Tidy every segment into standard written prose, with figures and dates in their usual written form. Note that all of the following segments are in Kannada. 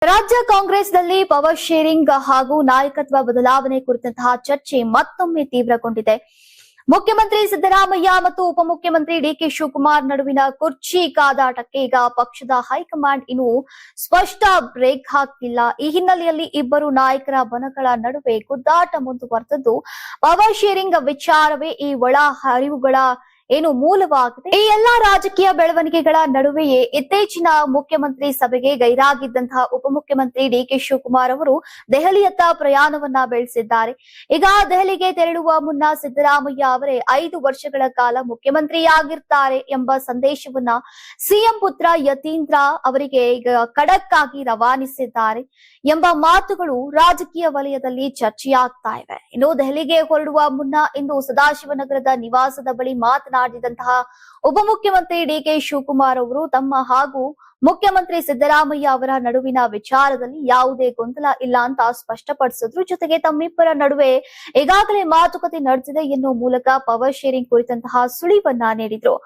ರಾಜ್ಯ ಕಾಂಗ್ರೆಸ್ನಲ್ಲಿ ಪವರ್ ಶೇರಿಂಗ್ ಹಾಗೂ ನಾಯಕತ್ವ ಬದಲಾವಣೆ ಕುರಿತಂತಹ ಚರ್ಚೆ ಮತ್ತೊಮ್ಮೆ ತೀವ್ರಗೊಂಡಿದೆ. ಮುಖ್ಯಮಂತ್ರಿ ಸಿದ್ದರಾಮಯ್ಯ ಮತ್ತು ಉಪಮುಖ್ಯಮಂತ್ರಿ ಡಿಕೆ ಶಿವಕುಮಾರ್ ನಡುವಿನ ಕುರ್ಚಿ ಕಾದಾಟಕ್ಕೆ ಈಗ ಪಕ್ಷದ ಹೈಕಮಾಂಡ್ ಇನ್ನೂ ಸ್ಪಷ್ಟ ಬ್ರೇಕ್ ಹಾಕಿಲ್ಲ. ಈ ಹಿನ್ನೆಲೆಯಲ್ಲಿ ಇಬ್ಬರು ನಾಯಕರ ಬಣಗಳ ನಡುವೆ ಗುದ್ದಾಟ ಮುಂದುವರೆದಿದ್ದು, ಪವರ್ ಶೇರಿಂಗ್ ವಿಚಾರವೇ ಈ ಒಳ ಹರಿವುಗಳ ಮೂಲವಾಗಿದೆ. ಈ ಎಲ್ಲಾ ರಾಜಕೀಯ ಬೆಳವಣಿಗೆಗಳ ನಡುವೆಯೇ ಇತ್ತೀಚಿನ ಮುಖ್ಯಮಂತ್ರಿ ಸಭೆಗೆ ಗೈರಾಗಿದ್ದಂತಹ ಉಪಮುಖ್ಯಮಂತ್ರಿ ಡಿಕೆ ಶಿವಕುಮಾರ್ ಅವರು ದೆಹಲಿಯತ್ತ ಪ್ರಯಾಣವನ್ನ ಬೆಳೆಸಿದ್ದಾರೆ. ಈಗ ದೆಹಲಿಗೆ ತೆರಳುವ ಮುನ್ನ ಸಿದ್ದರಾಮಯ್ಯ ಅವರೇ 5 ವರ್ಷಗಳ ಕಾಲ ಮುಖ್ಯಮಂತ್ರಿಯಾಗಿರ್ತಾರೆ ಎಂಬ ಸಂದೇಶವನ್ನ ಸಿಎಂ ಪುತ್ರ ಯತೀಂದ್ರ ಅವರಿಗೆ ಈಗ ಖಡಕ್ ಆಗಿ ರವಾನಿಸಿದ್ದಾರೆ ಎಂಬ ಮಾತುಗಳು ರಾಜಕೀಯ ವಲಯದಲ್ಲಿ ಚರ್ಚೆಯಾಗ್ತಾ ಇವೆ. ಇನ್ನು ದೆಹಲಿಗೆ ಹೊರಡುವ ಮುನ್ನ ಇಂದು ಸದಾಶಿವನಗರದ ನಿವಾಸದ ಬಳಿ ಮಾತನಾಡಿದಂತಹ ಉಪಮುಖ್ಯಮಂತ್ರಿ ಡಿಕೆ ಶಿವಕುಮಾರ್ ಅವರು ತಮ್ಮ ಹಾಗೂ ಮುಖ್ಯಮಂತ್ರಿ ಸಿದ್ದರಾಮಯ್ಯ ಅವರ ನಡುವಿನ ವಿಚಾರದಲ್ಲಿ ಯಾವುದೇ ಗೊಂದಲ ಇಲ್ಲ ಅಂತ ಸ್ಪಷ್ಟಪಡಿಸಿದ್ರು. ಜೊತೆಗೆ ತಮ್ಮಿಬ್ಬರ ನಡುವೆ ಈಗಾಗಲೇ ಮಾತುಕತೆ ನಡೆದಿದೆ ಎನ್ನುವ ಮೂಲಕ ಪವರ್ ಶೇರಿಂಗ್ ಕುರಿತಂತಹ ಸುಳಿವನ್ನ ನೀಡಿದ್ರು.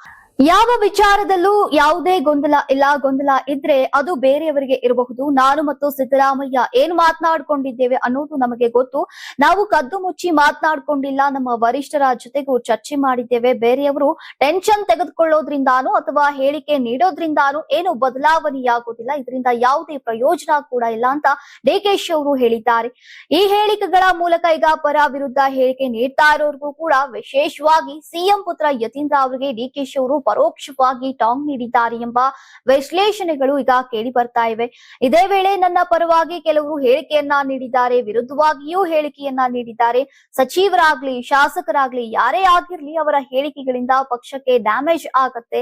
ಯಾವ ವಿಚಾರದಲ್ಲೂ ಯಾವುದೇ ಗೊಂದಲ ಇಲ್ಲ, ಗೊಂದಲ ಇದ್ರೆ ಅದು ಬೇರೆಯವರಿಗೆ ಇರಬಹುದು. ನಾನು ಮತ್ತು ಸಿದ್ದರಾಮಯ್ಯ ಏನು ಮಾತನಾಡಿಕೊಂಡಿದ್ದೇವೆ ಅನ್ನೋದು ನಮಗೆ ಗೊತ್ತು. ನಾವು ಕದ್ದು ಮುಚ್ಚಿ ಮಾತನಾಡಿಕೊಂಡಿಲ್ಲ. ನಮ್ಮ ವರಿಷ್ಠರ ಜೊತೆಗೂ ಚರ್ಚೆ ಮಾಡಿದ್ದೇವೆ. ಬೇರೆಯವರು ಟೆನ್ಷನ್ ತೆಗೆದುಕೊಳ್ಳೋದ್ರಿಂದಾನು ಅಥವಾ ಹೇಳಿಕೆ ನೀಡೋದ್ರಿಂದಾನು ಏನು ಬದಲಾವಣೆಯಾಗುವುದಿಲ್ಲ. ಇದರಿಂದ ಯಾವುದೇ ಪ್ರಯೋಜನ ಕೂಡ ಇಲ್ಲ ಅಂತ ಡಿಕೆಶಿ ಅವರು ಹೇಳಿದ್ದಾರೆ. ಈ ಹೇಳಿಕೆಗಳ ಮೂಲಕ ಈಗ ಪರ ವಿರುದ್ಧ ಹೇಳಿಕೆ ನೀಡ್ತಾ ಇರೋರ್ಗೂ ಕೂಡ ವಿಶೇಷವಾಗಿ ಸಿಎಂ ಪುತ್ರ ಯತೀಂದ್ರ ಅವರಿಗೆ ಡಿಕೆಶಿ ಅವರು ಪರೋಕ್ಷವಾಗಿ ಟಾಂಗ್ ನೀಡಿದ್ದಾರೆ ಎಂಬ ವಿಶ್ಲೇಷಣೆಗಳು ಈಗ ಕೇಳಿ ಬರ್ತಾ ಇವೆ. ಇದೇ ವೇಳೆ ನನ್ನ ಪರವಾಗಿ ಕೆಲವರು ಹೇಳಿಕೆಯನ್ನ ನೀಡಿದ್ದಾರೆ, ವಿರುದ್ಧವಾಗಿಯೂ ಹೇಳಿಕೆಯನ್ನ ನೀಡಿದ್ದಾರೆ. ಸಚಿವರಾಗ್ಲಿ ಶಾಸಕರಾಗ್ಲಿ ಯಾರೇ ಆಗಿರ್ಲಿ ಅವರ ಹೇಳಿಕೆಗಳಿಂದ ಪಕ್ಷಕ್ಕೆ ಡ್ಯಾಮೇಜ್ ಆಗತ್ತೆ.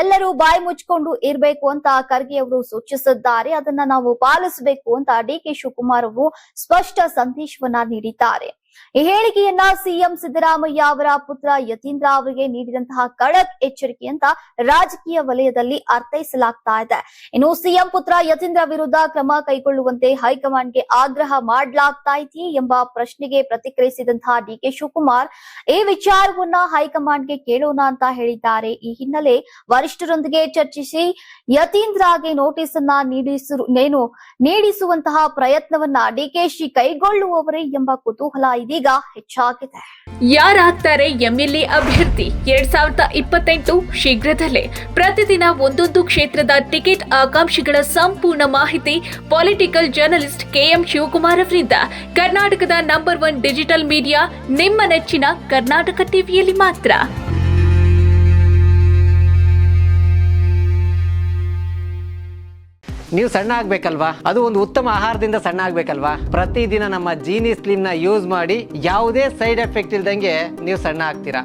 ಎಲ್ಲರೂ ಬಾಯಿ ಮುಚ್ಕೊಂಡು ಇರಬೇಕು ಅಂತ ಖರ್ಗೆ ಅವರು ಸೂಚಿಸಿದ್ದಾರೆ. ಅದನ್ನ ನಾವು ಪಾಲಿಸಬೇಕು ಅಂತ ಡಿಕೆ ಶಿವಕುಮಾರ್ ಅವರು ಸ್ಪಷ್ಟ ಸಂದೇಶವನ್ನ ನೀಡಿದ್ದಾರೆ. ಈ ಹೇಳಿಕೆಯನ್ನ ಸಿಎಂ ಸಿದ್ದರಾಮಯ್ಯ ಅವರ ಪುತ್ರ ಯತೀಂದ್ರ ಅವರಿಗೆ ನೀಡಿದಂತಹ ಖಡಕ್ ಎಚ್ಚರಿಕೆ ಅಂತ ರಾಜಕೀಯ ವಲಯದಲ್ಲಿ ಅರ್ಥೈಸಲಾಗ್ತಾ ಇದೆ. ಇನ್ನು ಸಿಎಂ ಪುತ್ರ ಯತೀಂದ್ರ ವಿರುದ್ಧ ಕ್ರಮ ಕೈಗೊಳ್ಳುವಂತೆ ಹೈಕಮಾಂಡ್ಗೆ ಆಗ್ರಹ ಮಾಡಲಾಗ್ತಾ ಇದೆಯೇ ಎಂಬ ಪ್ರಶ್ನೆಗೆ ಪ್ರತಿಕ್ರಿಯಿಸಿದಂತಹ ಡಿಕೆ ಶಿವಕುಮಾರ್ ಈ ವಿಚಾರವನ್ನ ಹೈಕಮಾಂಡ್ಗೆ ಕೇಳೋಣ ಅಂತ ಹೇಳಿದ್ದಾರೆ. ಈ ಹಿನ್ನೆಲೆ ವರಿಷ್ಠರೊಂದಿಗೆ ಚರ್ಚಿಸಿ ಯತೀಂದ್ರಗೆ ನೋಟಿಸ್ ಅನ್ನ ನೀಡಿಸುವಂತಹ ಪ್ರಯತ್ನವನ್ನ ಡಿಕೆಶಿ ಕೈಗೊಳ್ಳುವವರೇ ಎಂಬ ಕುತೂಹಲ ಇದೀಗ ಹೆಚ್ಚಾಗಿದೆ. ಯಾರಾಗ್ತಾರೆ ಎಂಎಲ್ಎ ಅಭ್ಯರ್ಥಿ 2028 ಶೀಘ್ರದಲ್ಲೇ. ಪ್ರತಿದಿನ ಒಂದೊಂದು ಕ್ಷೇತ್ರದ ಟಿಕೆಟ್ ಆಕಾಂಕ್ಷಿಗಳ ಸಂಪೂರ್ಣ ಮಾಹಿತಿ ಪೊಲಿಟಿಕಲ್ ಜರ್ನಲಿಸ್ಟ್ ಕೆಎಂ ಶಿವಕುಮಾರ್ ಅವರಿಂದ. ಕರ್ನಾಟಕದ ನಂಬರ್ 1 ಡಿಜಿಟಲ್ ಮೀಡಿಯಾ ನಿಮ್ಮ ನೆಚ್ಚಿನ ಕರ್ನಾಟಕ ಟಿವಿಯಲ್ಲಿ ಮಾತ್ರ. ನೀವು ಸಣ್ಣ ಆಗ್ಬೇಕಲ್ವಾ? ಅದು ಒಂದು ಉತ್ತಮ ಆಹಾರದಿಂದ ಸಣ್ಣ ಆಗ್ಬೇಕಲ್ವಾ? ಪ್ರತಿದಿನ ನಮ್ಮ ಜೀನಿ ಸ್ಲಿಮ್ ನ ಯೂಸ್ ಮಾಡಿ ಯಾವುದೇ ಸೈಡ್ ಎಫೆಕ್ಟ್ ಇಲ್ದಂಗೆ ನೀವು ಸಣ್ಣ ಆಗ್ತೀರಾ.